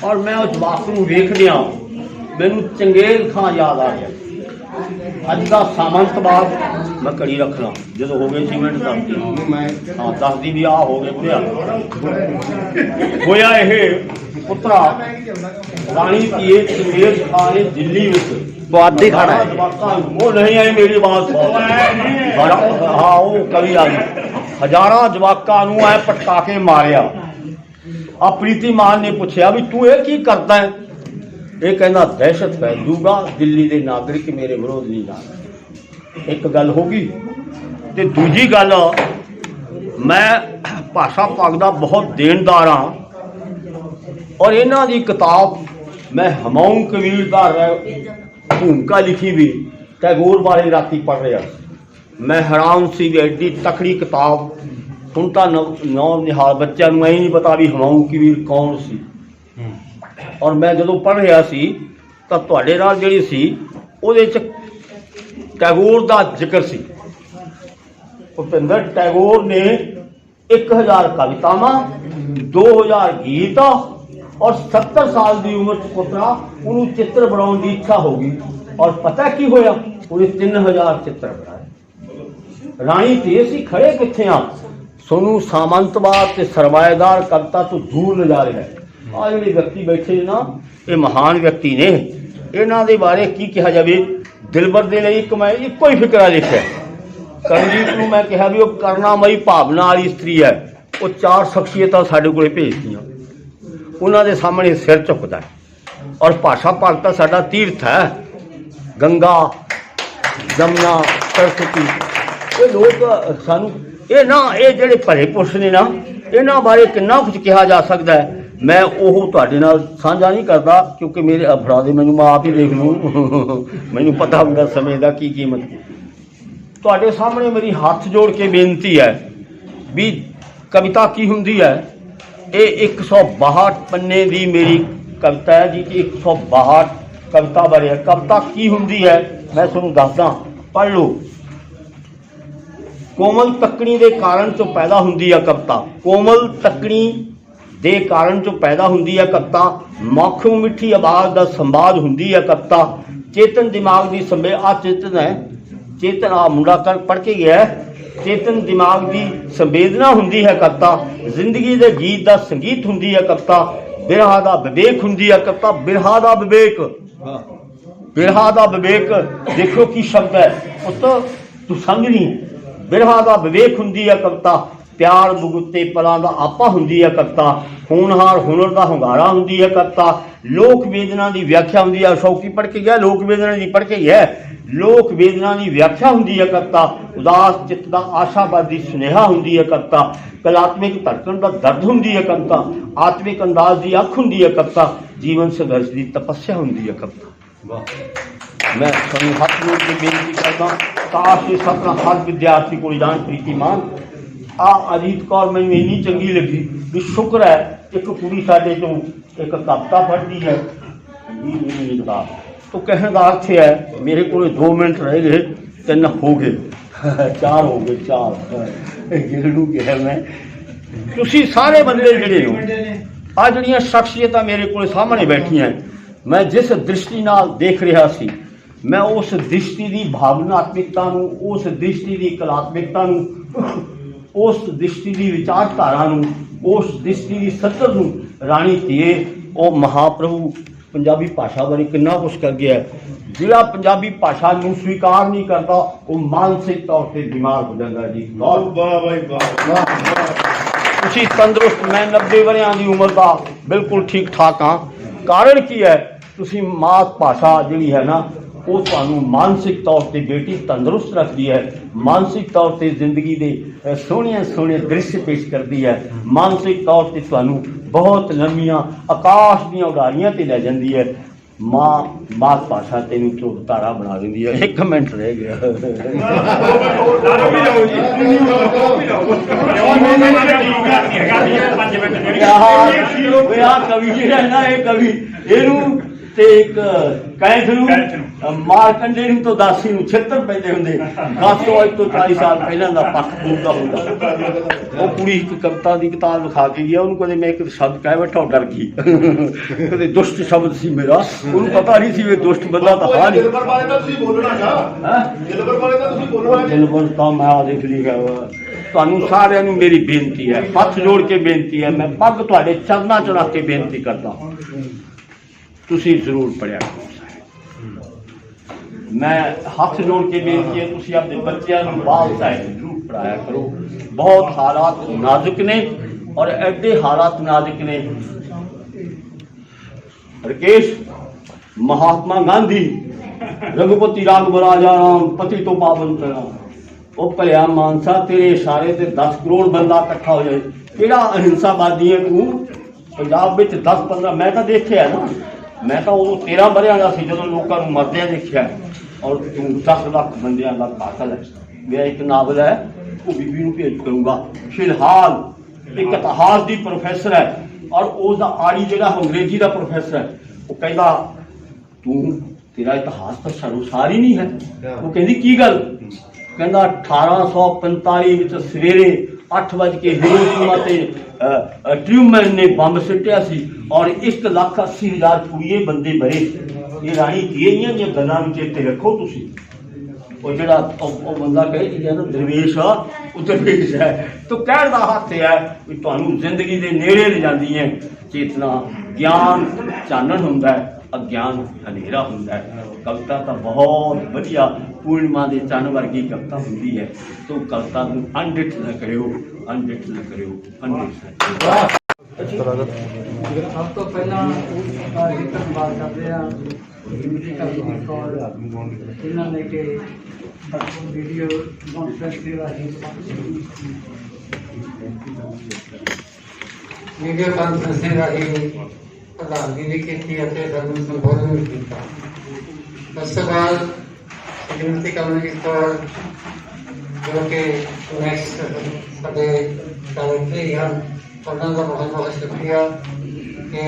और मैं उस जवाक नूं वेखदिआं मैनूं चंगेज खां याद आ गया। अज का सामंतवाद मैं घड़ी रखना जो हो गए 6 मिनट दस हाँ 10 दी भी आ हो गए बुढ़िया होया ये पुत्रा राणी की चंगेज खां ने दिल्ली बुआदी खाना वो नहीं आई मेरी बात हाँ वो कवि आ गई हजारां जवाकां नूं ऐ पटका के मारिया। आ प्रीति मान ने पूछया भी तू ये की करदा है? ये कहना दहशत फैलूगा दिल्ली के नागरिक मेरे विरोध नहीं जाने। एक गल होगी ते दूजी गल मैं भाषा पग का बहुत देनदार हाँ और इन्हां दी किताब मैं हमायूं कबीर का भूमिका लिखी भी टैगोर बारे राती पढ़ रहा मैं हैरान सी एड्डी तकड़ी किताब हुण तां नौ निहाल बच्चों नूं नहीं पता भी हमायूं कबीर कौन सी और मैं जो पढ़ रहा सी तो तुहाडे नाल जिहड़ी सी उहदे च टैगोर का जिक्र सी। भुपिंदर टैगोर ने 1000 कवितावां 2000 गीत और 70 साल की उम्र च पुत्रा उन्होंने चित्र बनाने की इच्छा होगी और पता की होया उन्हें 3000 चित्र बनाए। राणी ते असीं खड़े कित्थे आ सोनू सामंतवाद ते सरमाएदार कविता तो दूर ले जा रहा है। आ जिहड़े व्यक्ति बैठे ना ये महान व्यक्ति ने इन्हां दे बारे की कहा जाए दिलबर दे लई मैं इक्को ही फिकरा लिखिਆ करमजीत नूं मैं कहा भी वो करनामई भावना वाली स्त्री है वो 4 शख्सियतां साडे कोले भेजदियां उन्हां दे सामने सिर झुकदा है और भाषा भाग तां साडा तीर्थ है गंगा जमुना सरस्वती ये लोग सानू ये ना ये जिहड़े भले पुरुष ने ना इन्हां बारे किन्ना कुछ कहा जा सकता है मैं वो तुहाडे नाल साझा नहीं करता क्योंकि मेरे अफरा दे मैनूं मैं आप ही देख लूँ मैनूं पता हुंदा समय दा की कीमत। तुहाडे सामने मेरी हाथ जोड़ के बेनती है भी कविता की हुंदी है ये 162 पन्ने की मेरी कविता है जी कि 162 कविता बारे है। कविता की हुंदी है मैं तुहानूं दसदा पढ़ लो। कोमल तकनी के कारण चो पैदा हुंदी है कविता कोमल तकनी दे कारण चो पैदा हुंदी है कविता मौखों मिठी आवाज़ का संवाद हुंदी है कविता चेतन दिमाग की संबे आ चेतन है चेतन आ मुंडा कर पढ़ के गया है चेतन दिमाग की संवेदना हुंदी है कविता जिंदगी के गीत का संगीत हुंदी है कविता बिरहा का विवेक हुंदी है कविता बिरहा का विवेक देखो की शब्द है पुत तू समझ नहीं बिरहा का विवेक हुंदी है कविता प्यार बुगुते पलां दा आपा हुंदी है कविता होनहार हुनर दा hunगारा हुंदी है कविता लोक वेदना की व्याख्या हुंदी है शौकी पढ़ के गया लोक वेदना की पढ़ के गया लोक वेदना की व्याख्या हुंदी है कविता उदास चित्त दा आशावादी सुनेहा हुंदी है कविता कलात्मक धड़कन का दर्द हुंदी है कविता आत्मिक अंदाज की अख हुंदी है कविता जीवन संघर्ष की तपस्या हुंदी है कविता। मैं तुहानूं हथ जोड़ के बेनती करदा काश ये सपना हर विद्यार्थी को जान प्रीति मान आ अजीत कौर मैं इन्नी चंगी लगी भी शुक्र है एक कुड़ी साडे चों एक कविता पढ़ती है तो कहने का अर्थ है मेरे को 2 मिनट रह गए 3 हो गए 4 हो गए 4 गिरनू कहा मैं तुसी सारे बंदे जिहड़े हो आ जिहड़ियां शख्सियतां मेरे को सामने बैठियां मैं जिस दृष्टि नाल देख रहा सी मैं उस दृष्टि की भावनात्मकता नूं उस दृष्टि की कलात्मकता नूं उस दृष्टि की विचारधारा उस दृष्टि की सत्तर राणी धीए वो महाप्रभु पंजाबी भाषा बारे कितना कुछ कर गया है जिहड़ा पंजाबी भाषा नूं स्वीकार नहीं करता वो मानसिक तौर पर बीमार हो जाता जी। तुसीं तंदुरुस्त मैं 90 वरियां की उम्र का बिल्कुल ठीक ठाक हाँ कारण की है तुसीं मात भाषा जिहड़ी है ना वो तुहानूं मानसिक तौर पर बेटी तंदुरुस्त रखती है मानसिक तौर पर जिंदगी के सोहने सोहने दृश्य पेश करती है मानसिक तौर पर तुहानूं बहुत लंबियां आकाश दीयां उड़ारियां ते लै जांदी है माँ मात भाषा तेनूं ध्रुव तारा बना देंदी है। 1 मिनट रह गया कवि जिहड़ा ना ये कवि इहनूं ਤੇ ਇੱਕ ਕੈਂਥ ਨੂੰ ਮਾਰ ਕੰਡੇ ਨੂੰ ਤੋਂ ਦਾਸੀ ਨੂੰ ਛਿੱਤਰ ਪੈਂਦੇ ਹੁੰਦੇ। ਅੱਜ ਤੋਂ 40 ਸਾਲ ਪਹਿਲਾਂ ਦਾ ਪੱਖ ਪੂਰਦਾ ਹੁੰਦਾ। ਉਹ ਕੁੜੀ ਇੱਕ ਕਵਿਤਾ ਦੀ ਕਿਤਾਬ ਲਿਖਾ ਕੇ ਗਿਆ, ਉਹਨੂੰ ਕਦੇ ਮੈਂ ਇੱਕ ਸ਼ਬਦ ਕਹਿ ਬੈਠਾ ਉਹ ਡਰ ਗਈ। ਕਦੇ ਦੁਸ਼ਟ ਸ਼ਬਦ ਸੀ ਮੇਰਾ, ਉਹਨੂੰ ਪਤਾ ਨਹੀਂ ਸੀ ਵੀ ਦੁਸ਼ਟ ਬੰਦਾ ਤਾਂ ਹਾਂ ਨਹੀਂ। ਦਿਲਬਰ ਬਾਰੇ ਤਾਂ ਤੁਸੀਂ ਬੋਲਣਾ ਨਾ, ਦਿਲਬਰ ਬਾਰੇ ਤਾਂ ਤੁਸੀਂ ਬੋਲਣਾ। ਦਿਲਬਰ ਤਾਂ ਮੈਂ ਆ ਦੇਖ ਲਿਆ। ਤੁਹਾਨੂੰ ਸਾਰਿਆਂ ਨੂੰ ਮੇਰੀ ਬੇਨਤੀ ਹੈ, ਹੱਥ ਜੋੜ ਕੇ ਬੇਨਤੀ ਹੈ, ਮੈਂ ਪੱਗ ਤੁਹਾਡੇ ਚਰਨਾਂ 'ਚ ਰੱਖ ਕੇ ਬੇਨਤੀ ਕਰਦਾ, ਤੁਸੀਂ ਜ਼ਰੂਰ ਪੜ੍ਹਿਆ ਕਰੋ। ਮੈਂ ਹੱਥ ਜੋੜ ਕੇ ਬੇਨਤੀ ਹੈ, ਤੁਸੀਂ ਆਪਣੇ ਬੱਚਿਆਂ ਨੂੰ ਬਾਲ ਸਾਹਿਬ ਜ਼ਰੂਰ ਪੜ੍ਹਾਇਆ ਕਰੋ। ਬਹੁਤ ਹਾਲਾਤ ਨਾਜ਼ੁਕ ਨੇ ਔਰ ਐਡੇ ਹਾਲਾਤ ਨਾਜ਼ੁਕ ਨੇ। ਰਕੇਸ਼, ਮਹਾਤਮਾ ਗਾਂਧੀ, ਰਘੁਪਤੀ ਰਾਘਵ ਰਾਜਾ ਰਾਮ, ਪਤੀ ਤੋਂ ਪਾਵਨ ਤੇਰਾ, ਉਹ ਭਲਿਆ ਮਾਨਸਾ ਤੇਰੇ ਇਸ਼ਾਰੇ ਤੇ 10 ਕਰੋੜ ਬੰਦਾ ਇਕੱਠਾ ਹੋ ਜਾਏ। ਕਿਹੜਾ ਅਹਿੰਸਾਵਾਦੀ ਹੈ ਤੂੰ? ਪੰਜਾਬ ਵਿੱਚ 10-15 ਮੈਂ ਤਾਂ ਦੇਖਿਆ ਨਾ, ਮੈਂ ਤਾਂ ਉਦੋਂ 13 ਵਰ੍ਹਿਆਂ ਦਾ ਸੀ ਜਦੋਂ ਲੋਕਾਂ ਨੂੰ ਮਰਦਿਆਂ ਦੇਖਿਆ, ਔਰ ਤੂੰ 10 ਲੱਖ ਬੰਦਿਆਂ ਦਾ ਕਾਤਲ ਹੈ। ਮੇਰਾ ਇੱਕ ਨਾਵਲ ਹੈ, ਉਹ ਬੀਬੀ ਨੂੰ ਭੇਜ ਕਰੂੰਗਾ। ਫਿਲਹਾਲ ਇੱਕ ਇਤਿਹਾਸ ਦੀ ਪ੍ਰੋਫੈਸਰ ਹੈ ਔਰ ਉਸ ਦਾ ਆੜੀ ਜਿਹੜਾ ਅੰਗਰੇਜ਼ੀ ਦਾ ਪ੍ਰੋਫੈਸਰ ਹੈ, ਉਹ ਕਹਿੰਦਾ ਤੂੰ ਤੇਰਾ ਇਤਿਹਾਸ ਤਾਂ ਸਰੋਸਾਰ ਹੀ ਨਹੀਂ ਹੈ। ਉਹ ਕਹਿੰਦੀ ਕੀ ਗੱਲ? ਕਹਿੰਦਾ 1845 ਵਿੱਚ ਸਵੇਰੇ 8 ਵਜੇ ਹੀਰੋਸ਼ੀਮਾ ਤੇ ਟਰੂਮੈਨ ਨੇ ਬੰਬ ਸੁੱਟਿਆ ਸੀ ਔਰ 1,80,000 ਕੁੜੀਏ ਬੰਦੇ ਮਰੇ। ਇਹ ਰਾਣੀ ਕੀਆਂ ਦੀਆਂ ਗੱਲਾਂ ਨੂੰ ਚੇਤੇ ਰੱਖੋ ਤੁਸੀਂ। ਉਹ ਜਿਹੜਾ ਉਹ ਬੰਦਾ ਕਹੇ ਕਿ ਨਾ ਦਰਵੇਸ਼ ਆ, ਉਹ ਦਰਵੇਸ਼ ਹੈ। ਤੋ ਕਹਿਣ ਦਾ ਹੱਥ ਹੈ ਵੀ ਤੁਹਾਨੂੰ ਜ਼ਿੰਦਗੀ ਦੇ ਨੇੜੇ ਲਿਜਾਂਦੀ ਹੈ ਚੇਤਨਾ। ਗਿਆਨ ਚਾਨਣ ਹੁੰਦਾ ਹੈ, ਅਗਿਆਨ ਹਨੇਰਾ ਹੁੰਦਾ ਹੈ। ਕਵਿਤਾ ਤਾਂ ਬਹੁਤ ਵਧੀਆ ਪੂਰਨਿਮਾ ਦੇ ਚੰਨ ਵਰਗੀ ਕਵਿਤਾ ਹੁੰਦੀ ਹੈ। ਤੋ ਕਵਿਤਾ ਨੂੰ ਅਣਡਿੱਠ ਨਾ ਕਰਿਓ, ਅਣਡਿੱਠ ਨਾ ਕਰਿਓ, ਅਣਡਿੱਠ ਨਾ ਕਰਿਓ। ਸਭ ਤੋਂ ਪਹਿਲਾਂ ਅਸੀਂ ਧੰਨਵਾਦ ਕਰਦੇ ਹਾਂ ਇਹਨਾਂ ਨੇ ਕਿ ਵੀਡੀਓ ਕਾਨਫਰੰਸ ਦੇ ਰਾਹੀਂ ਪ੍ਰਧਾਨਗੀ ਵੀ ਕੀਤੀ ਅਤੇ ਸਾਨੂੰ ਸੰਬੋਧਨ ਵੀ ਕੀਤਾ। ਉਸ ਤੋਂ ਬਾਅਦ ਸ਼੍ਰੀਮਤੀ ਕਮਲਜੀਤ ਕੌਰ ਜੋ ਕਿ ਨੈਕਸਟ ਸਾਡੇ ਡਾਇਰੈਕਟਰੀ ਹਨ, ਉਹਨਾਂ ਦਾ ਬਹੁਤ ਬਹੁਤ ਸ਼ੁਕਰੀਆ ਕਿ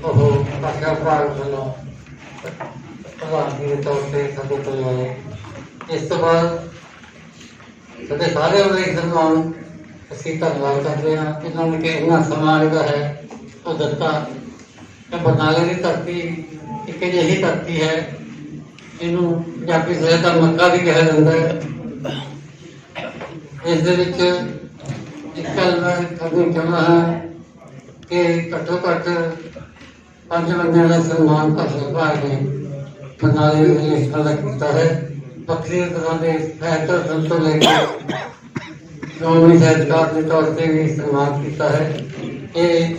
ਉਹ ਭਾਸ਼ਾ ਵਿਭਾਗ ਵੱਲੋਂ ਪ੍ਰਧਾਨਗੀ ਦੇ ਤੌਰ ਤੇ ਸਾਡੇ ਕੋਲ ਆਏ। ਇਸ ਤੋਂ ਬਾਅਦ ਸਾਡੇ ਸਾਰਿਆਂ ਦਾ ਇੱਕ ਸਨਮਾਨ ਅਸੀਂ ਧੰਨਵਾਦ ਕਰਦੇ ਹਾਂ ਇਹਨਾਂ ਨੇ ਕਿ ਇੰਨਾ ਸਮਾਂ ਜਿਹੜਾ ਹੈ ਉਹ ਦਿੱਤਾ। ਬਰਨਾਲੇ ਦੀ ਧਰਤੀ ਇੱਕ ਅਜਿਹੀ ਧਰਤੀ ਹੈ, ਇਹਨੂੰ ਪੰਜਾਬੀ ਸਾਹਿਤ ਦਾ ਮੱਕਾ ਵੀ ਕਿਹਾ ਜਾਂਦਾ ਹੈ। ਇਸ ਦੇ ਵਿੱਚ ਇੱਕ ਗੱਲ ਮੈਂ ਤੁਹਾਨੂੰ ਚਾਹੁੰਦਾ ਹਾਂ ਕਿ ਘੱਟੋ ਘੱਟ 5 ਬੰਦਿਆਂ ਦਾ ਸਨਮਾਨ ਭਾਸ਼ਾ ਵਿਭਾਗ ਨੇ ਬਰਨਾਲੇ ਦੇ ਇਸ ਤਰ੍ਹਾਂ ਦਾ ਕੀਤਾ ਹੈ। ਵੱਖਰੀ ਤਰ੍ਹਾਂ ਦੇ ਸਾਹਿਤ ਤੋਂ ਲੈ ਕੇ ਸ਼੍ਰੋਮਣੀ ਸਾਹਿਤਕਾਰ ਦੇ ਤੌਰ ਤੇ ਵੀ ਸਨਮਾਨ ਕੀਤਾ ਹੈ। ਇਹ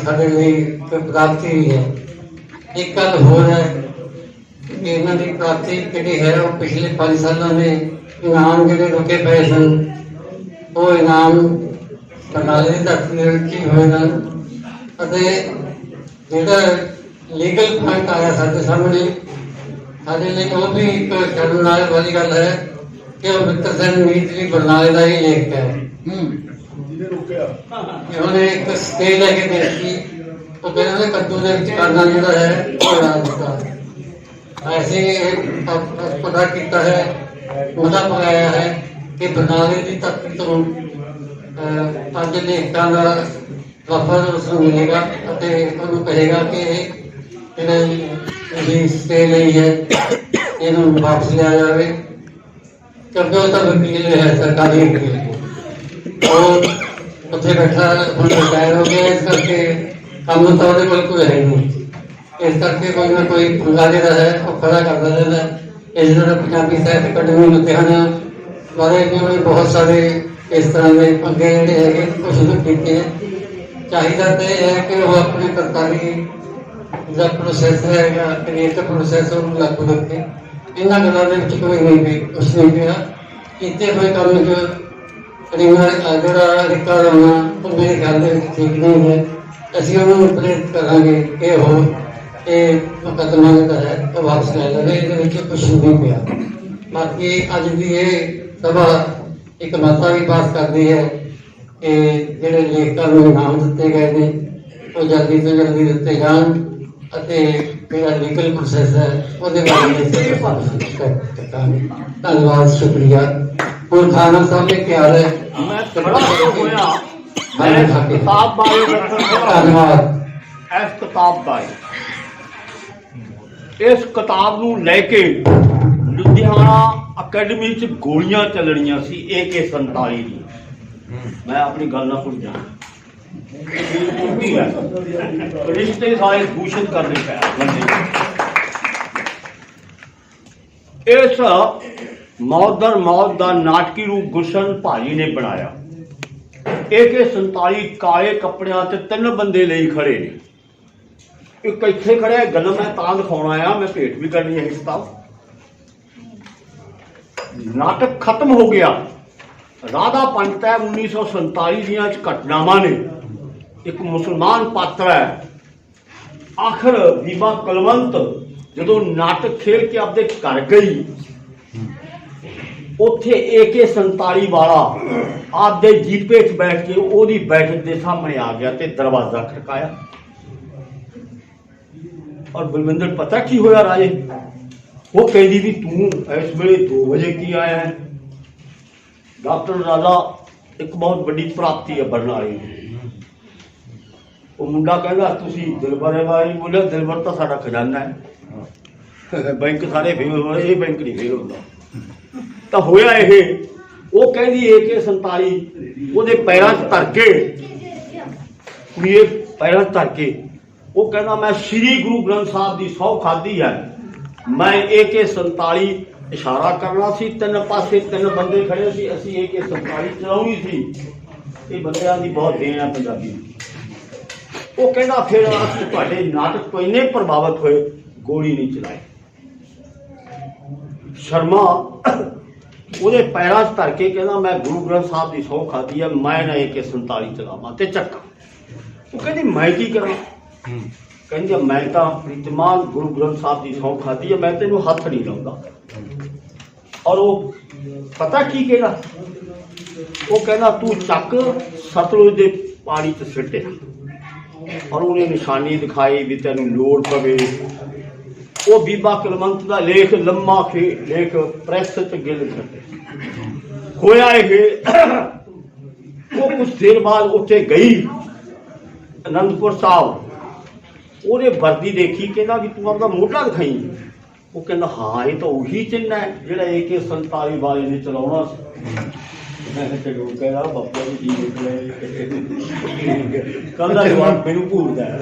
ਸਾਡੇ ਲਈ ਇੱਕ ਪ੍ਰਾਪਤੀ ਵੀ ਹੈ। ਇੱਕ ਗੱਲ ਹੋਰ ਹੈ ਕਿ ਇਹਨਾਂ ਦੀ ਪ੍ਰਾਪਤੀ ਜਿਹੜੀ ਹੈ ਉਹ ਪਿਛਲੇ 5 ਸਾਲਾਂ ਦੇ ਇਨਾਮ ਜਿਹੜੇ ਰੁਕੇ ਪਏ ਸਨ, ਉਹ ਇਨਾਮ ਬਰਨਾਲੇ ਦੀ ਧਰਤੀ ਦੇ ਵਿੱਚ ਹੀ ਹੋਏ ਹਨ। ਅਤੇ ਜਿਹੜਾ ਲੀਗਲ ਪੁਆਇੰਟ ਆਇਆ ਸਾਡੇ ਸਾਹਮਣੇ, ਸਾਡੇ ਲਈ ਉਹ ਵੀ ਇੱਕ ਸ਼ਰਮ ਵਾਲੀ ਗੱਲ ਹੈ ਕਿ ਉਹ ਮਿੱਤਰ ਸਿੰਘ ਮੀਤ ਵੀ ਬਰਨਾਲੇ ਦਾ ਹੀ ਲੇਖਕ ਹੈ। ਉਹਨੇ ਇੱਕ ਸਟੇ ਲੈ ਕੇ ਦੇਖੀ, ਉਹ ਕਹਿੰਦੇ ਕੱਦੂ ਦੇ ਵਿੱਚ ਕਰਨਾ ਜਿਹੜਾ ਹੈ ਉਹ ਰਾਜ ਦਿੱਤਾ। ਐਸੇ ਪਤਾ ਕੀਤਾ ਹੈ, ਉਹਦਾ ਪਗਾਇਆ ਹੈ ਕਿ ਬਰਨਾਲੇ ਦੀ ਧਰਤੀ ਤੋਂ 5 ਲੇਖਕਾਂ ਦਾ ਵਫਦ ਉਸ ਨੂੰ ਮਿਲੇਗਾ ਅਤੇ ਉਹਨੂੰ ਕਹੇਗਾ ਕਿ ਜਿਹੜੀ ਸਟੇ ਲਈ ਹੈ ਇਹਨੂੰ ਵਾਪਸ ਲਿਆ ਜਾਵੇ, ਕਿਉਂਕਿ ਉਹ ਤਾਂ ਵਕੀਲ ਹੈ, ਸਰਕਾਰੀ ਵਕੀਲ। ਉਹ ਉੱਥੇ ਬੈਠਾ ਹੁਣ ਰਿਟਾਇਰ ਹੋ ਗਿਆ, ਇਸ ਕਰਕੇ ਕੰਮ ਤਾਂ ਉਹਦੇ ਕੋਲ ਕੋਈ ਹੈ ਨਹੀਂ। ਇਸ ਕਰਕੇ ਕੋਈ ਨਾ ਕੋਈ ਪੰਗਾ ਜਿਹੜਾ ਹੈ ਉਹ ਖੜਾ ਕਰਦਾ ਰਹਿੰਦਾ। ਇਸ ਤਰ੍ਹਾਂ ਪੰਜਾਬੀ ਸਾਹਿਤ ਅਕੈਡਮੀ ਲੁਧਿਆਣਾ ਬਾਰੇ ਵੀ ਬਹੁਤ ਸਾਰੇ ਇਸ ਤਰ੍ਹਾਂ ਦੇ ਪੰਗੇ ਜਿਹੜੇ ਹੈਗੇ ਉਹ ਸ਼ੁਰੂ ਕੀਤੇ ਹੈ। ਚਾਹੀਦਾ ਤਾਂ ਇਹ ਹੈ ਕਿ ਉਹ ਆਪਣੇ ਸਰਕਾਰੀ ਜਿਹੜਾ ਪ੍ਰੋਸੈਸ ਹੈਗਾ, ਕ੍ਰੀਏਟਿਵ ਪ੍ਰੋਸੈਸ ਉਹਨੂੰ ਲਾਗੂ ਰੱਖੇ। ਇਹਨਾਂ ਗੱਲਾਂ ਦੇ ਵਿੱਚ ਕੋਈ ਨਹੀਂ ਵੀ ਕੁਛ ਨਹੀਂ ਪਿਆ। ਕੀਤੇ ਹੋਏ ਕੰਮ 'ਚ ਜਿਹੜਾ ਰਿਕਾਰਡ ਹੋਣਾ ਉਹ ਮੇਰੇ ਖਿਆਲ ਦੇ ਵਿੱਚ ਠੀਕ ਨਹੀਂ ਹੈ। ਅਸੀਂ ਉਹਨੂੰ ਪ੍ਰੇਰਿਤ ਕਰਾਂਗੇ ਕਿ ਉਹ ਇਹ ਮੁਕੱਦਮਾ ਜਿਹੜਾ ਹੈ ਉਹ ਵਾਪਸ ਲੈ ਲਵੇ। ਇਹਦੇ ਵਿੱਚ ਕੁਛ ਨਹੀਂ ਪਿਆ। ਬਾਕੀ ਅੱਜ ਦੀ ਇਹ ਸਭਾ ਇੱਕ ਮਤਾ ਵੀ ਪਾਸ ਕਰਦੀ ਹੈ ਕਿ ਜਿਹੜੇ ਲੇਖਕਾਂ ਨੂੰ ਇਨਾਮ ਦਿੱਤੇ ਗਏ ਨੇ ਉਹ ਜਲਦੀ ਤੋਂ ਜਲਦੀ ਦਿੱਤੇ ਜਾਣ ਅਤੇ ਜਿਹੜਾ ਲੀਗਲ ਪ੍ਰੋਸੈਸ ਹੈ ਉਹਦੇ ਬਾਰੇ ਧੰਨਵਾਦ ਸ਼ੁਕਰੀਆ। ਹੋਰ ਖਾਨਾ ਸਾਹਿਬ ਨੇ ਕਿਹਾ ਹੈ मैं बड़ा होया मैं किताब बारे ਧੰਨਵਾਦ। इस किताब बारे इस किताब नूं लैके लुधियाना अकैडमी च गोलियां चलनियां सी AK-47 दी। मैं अपनी गल ना भुल जाना रिश्ते सारे दूषित करने पे बंदे। इस मौत दर मौत का नाटकी रूप गुलशन भाजी ने बनाया। AK-47 काले कपड़ियां ते 3 बंदे ले खड़े ने। एक इत्थे खड़े गल मैं तां दिखाउणा आया, मैं भेट भी करनी है किताब। नाटक खत्म हो गया। राधा पंत है 1947 दियां घटनावां ने। एक मुसलमान पात्र है। आखिर बीबा कुलवंत जदों नाटक खेल के आपदे घर गई, उत्थे AK-47 वाला आपदे जीपे च बैठ के ओदी बैठक के सामने आ गया ते दरवाजा खड़काया। और बलविंदर पता की होया राजे, वो कहदी भी तू इस वेले 2 बजे की आया है। डॉक्टर राजा एक बहुत बड़ी प्राप्ति है बरनाले। वो मुंडा कहता तुसी दिलबर है बारी बोले दिलबर तो साडा खजाना है, बैंक सारे फेल हो रहे, ये बैंक नहीं फेल होता। तो होया ये वो कहदी AK-47 ਉਹਦੇ ਪੈਰਾਂ 'ਚ ਧਰ ਕੇ ਕੁੜੀਏ ਪੈਰਾਂ 'ਚ ਧਰ ਕੇ ਉਹ ਕਹਿੰਦਾ ਮੈਂ ਸ੍ਰੀ ਗੁਰੂ ਗ੍ਰੰਥ ਸਾਹਿਬ ਦੀ ਸਹੁੰ ਖਾਧੀ ਹੈ। ਮੈਂ AK-47 ਇਸ਼ਾਰਾ ਕਰਨਾ ਸੀ, 3 ਪਾਸੇ 3 ਬੰਦੇ ਖੜੇ ਸੀ, ਅਸੀਂ AK-47 ਚਲਾਉਣੀ ਸੀ। ਇਹ ਬੰਦਿਆਂ ਦੀ ਬਹੁਤ ਦੇਣ ਹੈ ਪੰਜਾਬੀ। ਉਹ ਕਹਿੰਦਾ ਫਿਰ ਅਸੀਂ ਤੁਹਾਡੇ ਨਾਟਕ ਤੋਂ ਇੰਨੇ ਪ੍ਰਭਾਵਿਤ ਹੋਏ ਗੋਲੀ ਨਹੀਂ ਚਲਾਈ। ਸ਼ਰਮਾ ਉਹਦੇ ਪੈਰਾਂ 'ਚ ਧਰ ਕੇ ਕਹਿੰਦਾ ਮੈਂ ਗੁਰੂ ਗ੍ਰੰਥ ਸਾਹਿਬ ਦੀ ਸਹੁੰ ਖਾਧੀ ਹੈ, ਮੈਂ ਨਾ AK-47 ਚਲਾਵਾਂ ਤੇ ਚੱਕਾਂ। ਉਹ ਕਹਿੰਦੀ ਮੈਂ ਕੀ ਕਰਾਂ? ਕਹਿੰਦੀ ਮੈਂ ਤਾਂ ਪ੍ਰੀਤਮਾਨ ਗੁਰੂ ਗ੍ਰੰਥ ਸਾਹਿਬ ਦੀ ਸਹੁੰ ਖਾਧੀ ਹੈ, ਮੈਂ ਤੈਨੂੰ ਹੱਥ ਨਹੀਂ ਲਾਉਂਦਾ। ਔਰ ਉਹ ਪਤਾ ਕੀ ਕਹਿੰਦਾ? ਉਹ ਕਹਿੰਦਾ ਤੂੰ ਚੱਕ ਸਤਲੁਜ ਦੇ ਪਾਣੀ 'ਚ ਸਿੱਟੇ। ਔਰ ਉਹਨੇ ਨਿਸ਼ਾਨੀ ਦਿਖਾਈ ਵੀ ਤੈਨੂੰ ਲੋੜ ਪਵੇ। वो बीबा कुलवंत का लेख लम्मा खे लेख प्रेस च गिल छड्डे होया ये। वो कुछ देर बाद उत्थे गई आनंदपुर साहब। ਉਹਨੇ वर्दी देखी, कहना भी तू आपका मोटा दिखाई। वो कहना हाँ ये तो उही चिन्ह है जिहड़ा AK-47 वाले ने चलाउणा सी। चलो कहना बाबा जी जी निकले कल का जवाब मैनू भूलदा है।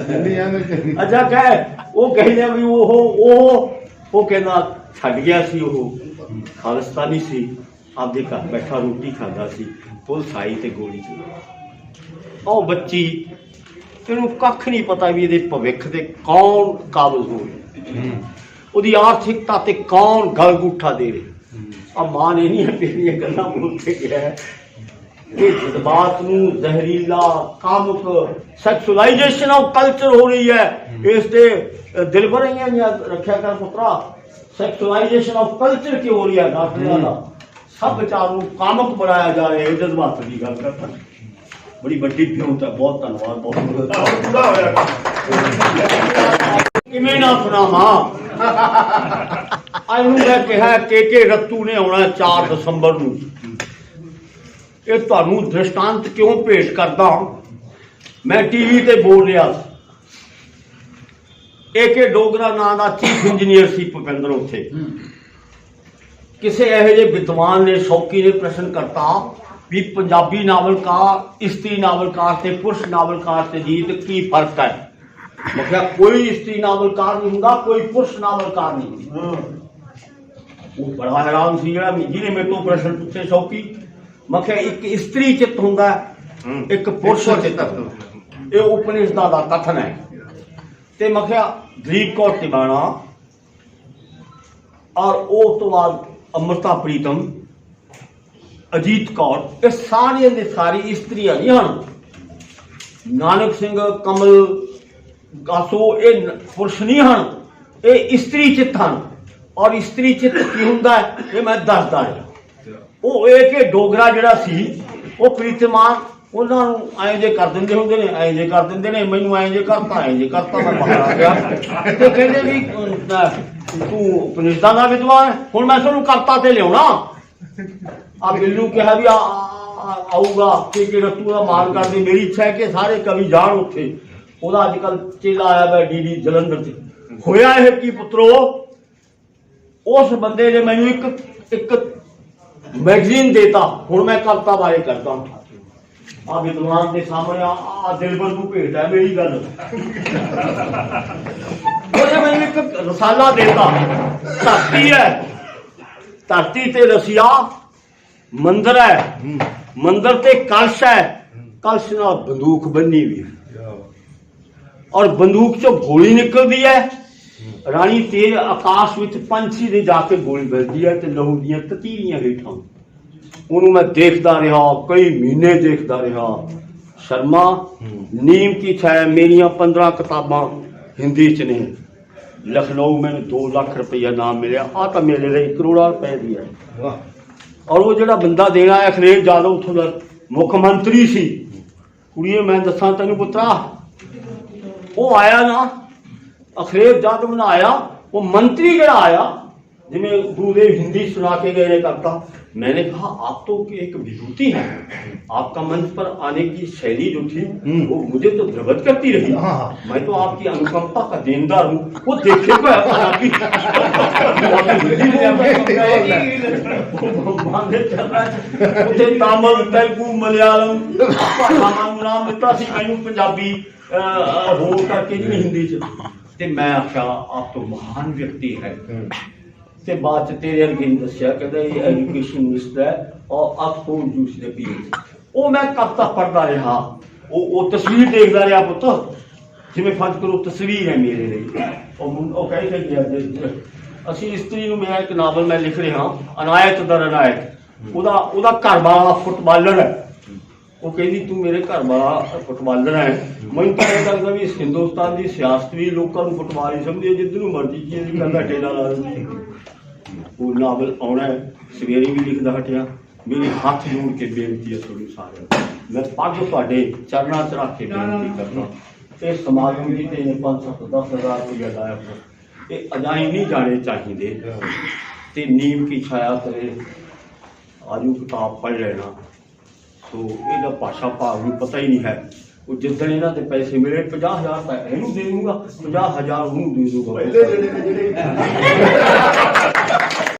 अच्छा कह वो कहने भी वो कहना छड्ड गया सी, वो खालिस्तानी सी, आपदे घर बैठा रोटी खाता सी, पुलिस आई ते गोली चलाई। ओ बच्ची तेनू कख नहीं पता भी ये भविख ते कौन काबज हो रहे, ਉਹਦੀ आर्थिकता ते कौन गलगूठा दे रहे। आ मां ने नहीं तेरिया गल्लां बोल के गया ये जज्बात नू जहरीला कामुक सैक्सुलाइजेशन ऑफ कल्चर हो रही है। इस ते दिलबर रखा कर पुत्रा, सैक्सुलाइजेशन ऑफ कल्चर की हो रही है। डॉक्टर वाला सब विचार कामुक बनाया जा रहा है। जज्बात की गल करता बड़ी बड़ी भ्यूत है। बहुत धन्यवाद। बहुत किमें ना सुनावा अज मैं कहा KK रत्तू ने आना 4 दसंबर नूं। ये तुहानू दृष्टांत क्यों भेट करदा? मैं TV ते बोल रहा AK डोगरा नाम का चीफ इंजीनियर सी भुपिंदर। उत्थे किसी ਇਹੋ ਜਿਹੇ विद्वान ने शौकी ने प्रश्न करता भी पंजाबी नावलकार स्त्री नावलकार से पुरुष नावलकार से जीत की फर्क है? मैं क्या कोई स्त्री नावलकार नहीं होंगे, कोई पुरुष नावलकार नहीं। वो बड़ा हैरान सी जिन्हें मेरे तो प्रश्न पूछे शौकी। मैं क्या एक स्त्री चित्त होंगे, एक पुरुष चित्त। ये उपनिषदां दा कथन है। ते मैं क्या दलीप कौर टिबाणा और उस तो बाद अमृता प्रीतम, अजीत कौर, ये सारी ने सारी स्त्रियां नहीं हैं। नानक सिंह, कमल गासो ये पुरुष नहीं हैं, ये स्त्री चित्त हैं। और स्त्री चित्त की होंदा है ये मैं दसदा है। वो AK डोगरा जिहड़ा सी वो प्रीतमान ਉਹਨਾਂ ਨੂੰ ਐਂ ਜੇ ਕਰ ਦਿੰਦੇ ਹੁੰਦੇ ਨੇ, ਐਂ ਜੇ ਕਰ ਦਿੰਦੇ ਨੇ, ਮੈਨੂੰ ਐਂ ਜੇ ਕਰਤਾ, ਐਂ ਜੇ ਕਰਤਾ, ਮੈਂ ਬਾਹਰ ਆ ਗਿਆ। ਤੇ ਕਹਿੰਦੇ ਵੀ ਤੂੰ ਪਨਿਸ਼ਦਾਂ ਦਾ ਵਿਦਵਾਨ ਹੈ, ਹੁਣ ਮੈਂ ਤੁਹਾਨੂੰ ਕਰਤਾ ਤੇ ਲਿਆਉਣਾ। ਆ ਬਿੱਲੂ ਕਿਹਾ ਵੀ ਆਊਗਾ ਕਿ ਰੱਤੂ ਦਾ ਮਾਨ ਕਰਦੇ। ਮੇਰੀ ਇੱਛਾ ਹੈ ਕਿ ਸਾਰੇ ਕਵੀ ਜਾਣ ਉੱਥੇ। ਉਹਦਾ ਅੱਜ ਕੱਲ੍ਹ ਚੇਲਾ ਆਇਆ ਵਾ ਡੀਡੀ ਜਲੰਧਰ 'ਚ। ਹੋਇਆ ਇਹ ਕੀ ਪੁੱਤਰੋ, ਉਸ ਬੰਦੇ ਨੇ ਮੈਨੂੰ ਇੱਕ ਮੈਗਜ਼ੀਨ ਦੇਤਾ। ਹੁਣ ਮੈਂ ਕਵਿਤਾ ਬਾਰੇ ਕਰਦਾ ਹਾਂ। ਆ ਵਿਦਵਾਨ ਦੇ ਸਾਹਮਣੇ ਆ ਦਿਲਬਰ ਨੂੰ ਭੇਟ ਹੈ ਮੇਰੀ ਗੱਲ। ਉਹਨੇ ਮੈਨੂੰ ਇੱਕ ਰਸਾਲਾ ਦੇਤਾ। ਧਰਤੀ ਹੈ, ਧਰਤੀ ਤੇ ਰਸੀਆ ਮੰਦਰ ਹੈ, ਮੰਦਰ ਤੇ ਕਲਸ਼ ਹੈ, ਕਲਸ਼ ਨਾਲ ਬੰਦੂਕ ਬੰਨੀ ਵੀ ਔਰ ਬੰਦੂਕ ਚੋਂ ਗੋਲੀ ਨਿਕਲਦੀ ਹੈ। ਰਾਣੀ ਤੇਜ ਆਕਾਸ਼ ਵਿੱਚ ਪੰਛੀ ਦੇ ਜਾ ਕੇ ਗੋਲੀ ਵੱਜਦੀ ਹੈ ਤੇ ਲਹੂ ਦੀਆਂ ਤਤੀਰੀਆਂ ਹੇਠਾਂ। ਉਹਨੂੰ ਮੈਂ ਦੇਖਦਾ ਰਿਹਾ, ਕਈ ਮਹੀਨੇ ਦੇਖਦਾ ਰਿਹਾ। ਸ਼ਰਮਾ ਨੀਮ ਕੀ ਛਾਇਆ ਮੇਰੀਆਂ 15 ਕਿਤਾਬਾਂ ਹਿੰਦੀ 'ਚ ਨੇ। ਲਖਨਊ ਮੈਨੂੰ 2 ਲੱਖ ਰੁਪਈਆ ਨਾਮ ਮਿਲਿਆ। ਆ ਤਾਂ ਮੇਰੇ ਲਈ ਕਰੋੜਾਂ ਰੁਪਏ ਦੀ ਹੈ। ਔਰ ਉਹ ਜਿਹੜਾ ਬੰਦਾ ਦੇਣਾ ਹੈ ਅਖਿਲੇਸ਼ ਯਾਦਵ, ਉੱਥੋਂ ਦਾ ਮੁੱਖ ਮੰਤਰੀ ਸੀ। ਕੁੜੀਏ ਮੈਂ ਦੱਸਾਂ ਤੈਨੂੰ ਪੁੱਤਰਾ, ਉਹ ਆਇਆ ਨਾ, ਅਖਿਲੇਸ਼ ਯਾਦਵ ਨੇ ਆਇਆ, वो मंत्री जरा आया जिन्हें गुरुदेव हिंदी सुना के गए करता। मैंने कहा आप तो एक विभूति हैं, आपका मंच पर आने की शैली जो थी वो मुझे तो द्रवत करती रही। मैं तो आपकी अनुकंपा का देनदार हूँ। वो देखे को तमिल तेलुगु मलयालम नाम दिता सी मैनू पंजाबी हो करके जी हिंदी च। ते मैं आख्या आप तो महान व्यक्ति है। ते बाद च तेरे अगे दसिया कहते एजुकेशन मिनिस्टर है और ऑक्सफोर्ड यूनिवर्सिटी पीएच। वो मैं कविता पढ़ता रहा, वो तस्वीर देखता रहा पुत, जिवें फर्ज करो तस्वीर है मेरे लिए। और कह गया असी इस्त्री नूं मैं एक नावल मैं लिख रहा अनायत दर अनायत। ओदा घर वाला फुटबालर है। वो कहती तू मेरे घर वाला फुटबालर है। मैं तो यह लगता भी हिंदुस्तान की सियासत भी लोगों को फुटबाल ही समझे, जिधर मर्जी चीज करना टेला ला। वो नावल आना है, सवेरे भी लिखता हटिया। मेरे हाथ जोड़ के बेनती है थोड़ी सारे, मैं पग तुहाडे चरणा च रख के बेनती करना। इस समागम की 5-10 हज़ार रुपया लाया, ये अजाई नहीं जाने चाहिए। ते नीम की छाया करे आजू किताब पढ़ लेना। तो यह भाषा भाव में पता ही नहीं है। वो जिदन इन्हों के पैसे मिले 50,000 इनू दे दूंगा, 50,000 उन्होंने दे दूंगा।